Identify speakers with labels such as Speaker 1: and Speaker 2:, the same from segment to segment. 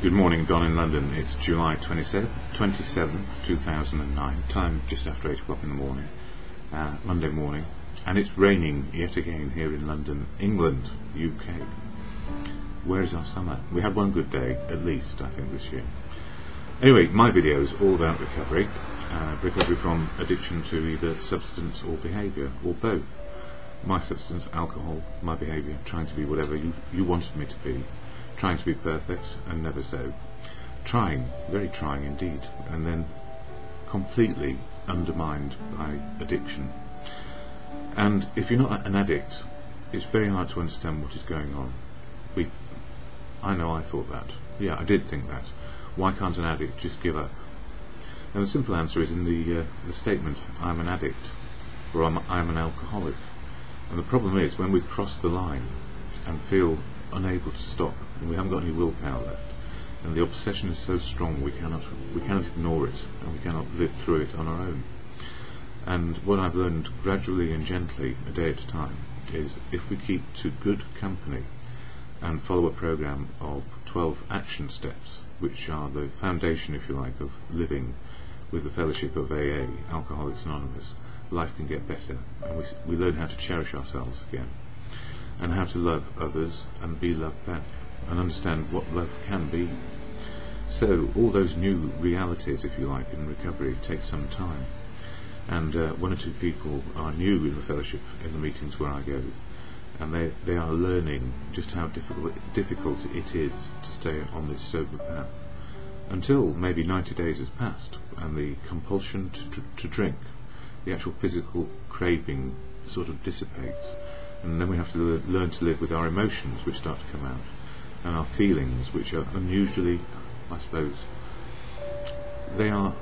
Speaker 1: Good morning, Don in London. It's July 27th, 2009, time just after 8 o'clock in the morning, Monday morning, and it's raining yet again here in London, England, UK. Where is our summer? We had one good day, at least, I think, this year. Anyway, my video is all about recovery from addiction to either substance or behaviour, or both. My substance, alcohol, my behaviour, trying to be whatever you wanted me to be. Trying to be perfect and never so. Trying, very trying indeed, and then completely undermined by addiction. And if you're not an addict, it's very hard to understand what is going on. I know I thought that. Yeah, I did think that. Why can't an addict just give up? And the simple answer is in the statement, I'm an addict, or I'm an alcoholic. And the problem is, when we've crossed the line and feel unable to stop, and we haven't got any willpower left, and the obsession is so strong we cannot ignore it, and we cannot live through it on our own. And what I've learned gradually and gently, a day at a time, is if we keep to good company and follow a program of 12 action steps, which are the foundation, if you like, of living with the fellowship of AA, Alcoholics Anonymous, life can get better, and we learn how to cherish ourselves again, and how to love others and be loved back, and understand what love can be. So all those new realities, if you like, in recovery take some time, and one or two people are new in the fellowship, in the meetings where I go, and they are learning just how difficult it is to stay on this sober path, until maybe 90 days has passed, and the compulsion to drink, the actual physical craving, sort of dissipates. And then we have to learn to live with our emotions, which start to come out, and our feelings, which are unusually, I suppose, they are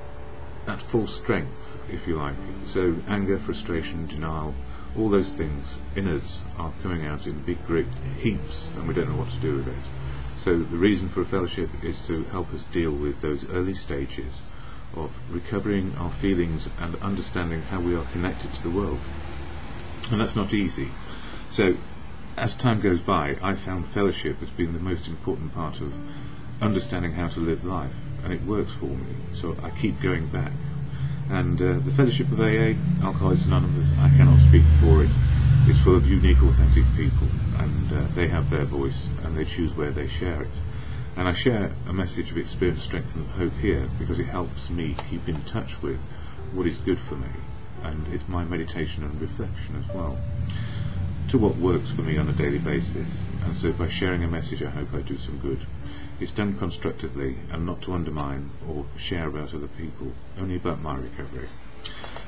Speaker 1: at full strength, if you like. So anger, frustration, denial, all those things in us are coming out in big great heaps, and we don't know what to do with it. So the reason for a fellowship is to help us deal with those early stages of recovering our feelings and understanding how we are connected to the world. And that's not easy. So, as time goes by, I found fellowship as being the most important part of understanding how to live life, and it works for me, so I keep going back. And the fellowship of AA, Alcoholics Anonymous, I cannot speak for it. It's full of unique, authentic people, and they have their voice, and they choose where they share it. And I share a message of experience, strength and hope here, because it helps me keep in touch with what is good for me, and it's my meditation and reflection as well, to what works for me on a daily basis. And so by sharing a message, I hope I do some good. It's done constructively, and not to undermine or share about other people, only about my recovery.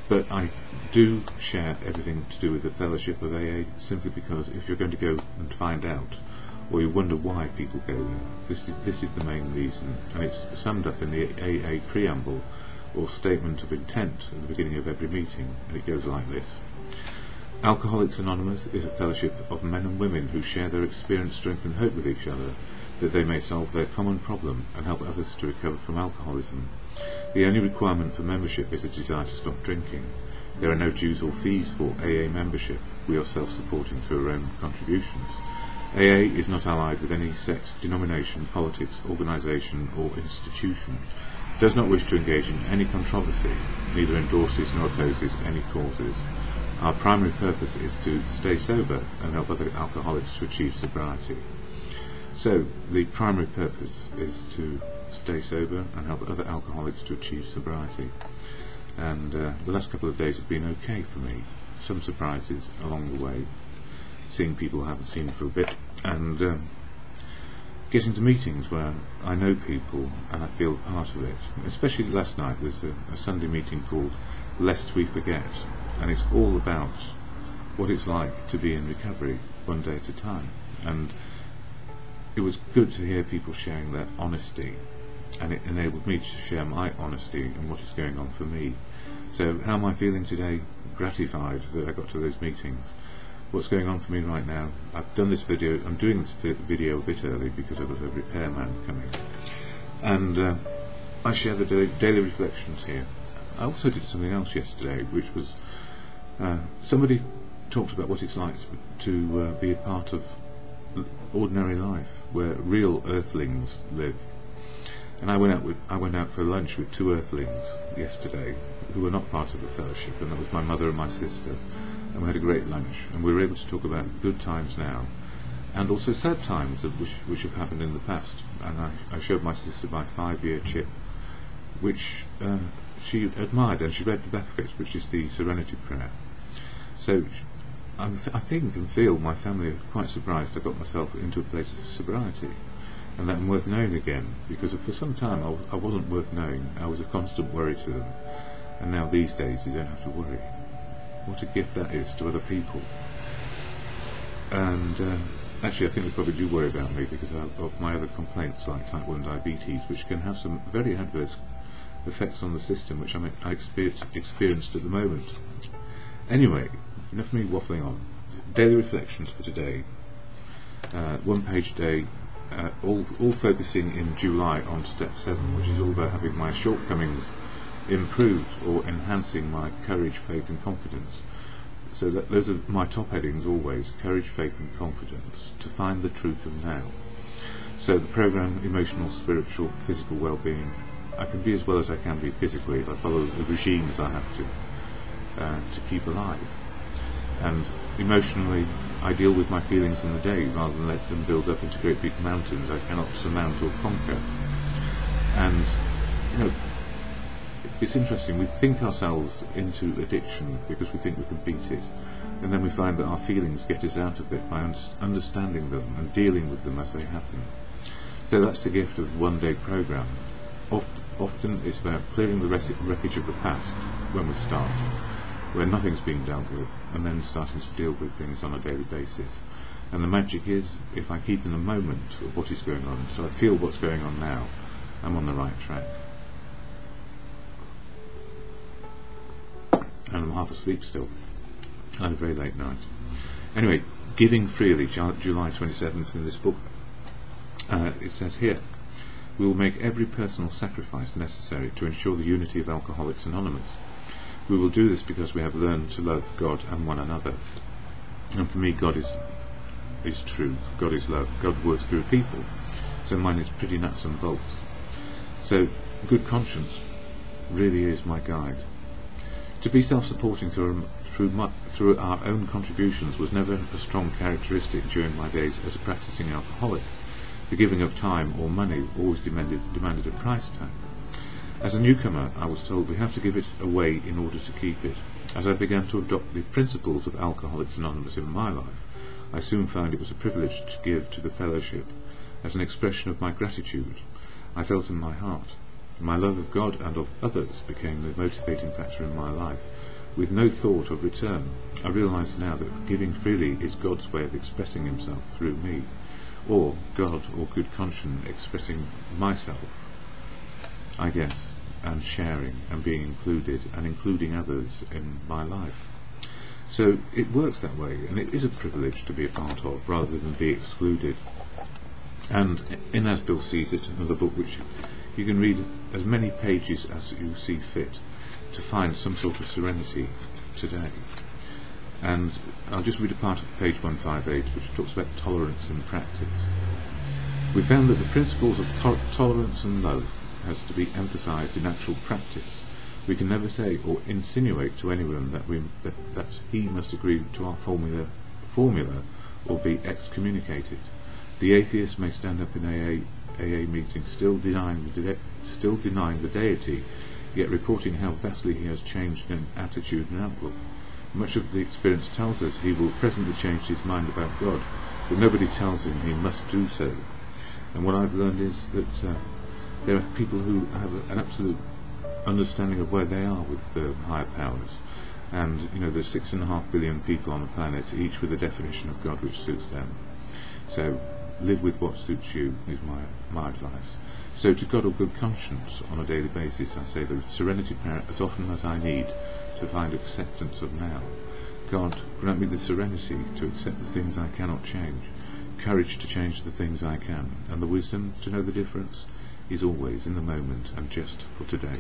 Speaker 1: But I do share everything to do with the fellowship of AA, simply because if you're going to go and find out, or you wonder why people go there, this is the main reason, and it's summed up in the AA preamble, or statement of intent, at the beginning of every meeting, and it goes like this. Alcoholics Anonymous is a fellowship of men and women who share their experience, strength and hope with each other, that they may solve their common problem and help others to recover from alcoholism. The only requirement for membership is a desire to stop drinking. There are no dues or fees for AA membership. We are self-supporting through our own contributions. AA is not allied with any sect, denomination, politics, organisation or institution, does not wish to engage in any controversy, neither endorses nor opposes any causes. Our primary purpose is to stay sober and help other alcoholics to achieve sobriety. So, the primary purpose is to stay sober and help other alcoholics to achieve sobriety. And the last couple of days have been okay for me. Some surprises along the way, seeing people I haven't seen for a bit, and getting to meetings where I know people and I feel part of it. Especially last night, there's a Sunday meeting called Lest We Forget, and it's all about what it's like to be in recovery one day at a time. And it was good to hear people sharing their honesty, and it enabled me to share my honesty and what is going on for me. So how am I feeling today? Gratified that I got to those meetings. What's going on for me right now? I've done this video, I'm doing this video a bit early because I've got a repairman coming, and I share the daily reflections here. I also did something else yesterday, which was somebody talked about what it's like to be a part of ordinary life, where real earthlings live. And I went out for lunch with two earthlings yesterday who were not part of the fellowship, and that was my mother and my sister, and we had a great lunch, and we were able to talk about good times now and also sad times which have happened in the past. And I showed my sister my 5-year chip, which she admired, and she read the back of it, which is the Serenity Prayer. So I think and feel my family are quite surprised I got myself into a place of sobriety, and that I'm worth knowing again, because for some time I wasn't worth knowing. I was a constant worry to them, and now these days you don't have to worry. What a gift that is to other people. And actually I think they probably do worry about me because of my other complaints like type 1 diabetes, which can have some very adverse effects on the system, which I experienced at the moment. Anyway, enough of me waffling on. Daily reflections for today. 1 page a day, all focusing in July on step 7, which is all about having my shortcomings improved or enhancing my courage, faith and confidence. So those are my top headings always: courage, faith and confidence, to find the truth of now. So the programme: emotional, spiritual, physical well-being. I can be as well as I can be physically if I follow the regimes I have to keep alive. And emotionally, I deal with my feelings in the day rather than let them build up into great big mountains I cannot surmount or conquer. And it's interesting, we think ourselves into addiction because we think we can beat it, and then we find that our feelings get us out of it by understanding them and dealing with them as they happen. So that's the gift of 1 day programme. Often it's about clearing the wreckage of the past when we start, where nothing's being dealt with, and then starting to deal with things on a daily basis. And the magic is, if I keep in the moment of what is going on, so I feel what's going on now, I'm on the right track. And I'm half asleep still. I had a very late night. Anyway, giving freely, July 27th in this book, it says here, we will make every personal sacrifice necessary to ensure the unity of Alcoholics Anonymous. We will do this because we have learned to love God and one another. And for me, God is truth, God is love, God works through people. So mine is pretty nuts and bolts. So good conscience really is my guide. To be self-supporting through our own contributions was never a strong characteristic during my days as a practicing alcoholic. The giving of time or money always demanded a price tag. As a newcomer, I was told we have to give it away in order to keep it. As I began to adopt the principles of Alcoholics Anonymous in my life, I soon found it was a privilege to give to the fellowship as an expression of my gratitude. I felt in my heart. My love of God and of others became the motivating factor in my life, with no thought of return. I realise now that giving freely is God's way of expressing himself through me, or God or good conscience expressing myself, I guess, and sharing and being included and including others in my life. So it works that way, and it is a privilege to be a part of rather than be excluded. And in As Bill Sees It, another book which you can read as many pages as you see fit to find some sort of serenity today. And I'll just read a part of page 158 which talks about tolerance in practice. We found that the principles of tolerance and love has to be emphasised in actual practice. We can never say or insinuate to anyone that he must agree to our formula or be excommunicated. The atheist may stand up in AA meetings still denying the deity, yet reporting how vastly he has changed in attitude and outlook. Much of the experience tells us he will presently change his mind about God, but nobody tells him he must do so. And what I've learned is that there are people who have an absolute understanding of where they are with higher powers. And there's 6.5 billion people on the planet, each with a definition of God which suits them. So live with what suits you is my advice. So to God or good conscience on a daily basis, I say the Serenity Prayer as often as I need to find acceptance of now. God, grant me the serenity to accept the things I cannot change, courage to change the things I can, and the wisdom to know the difference is always in the moment and just for today.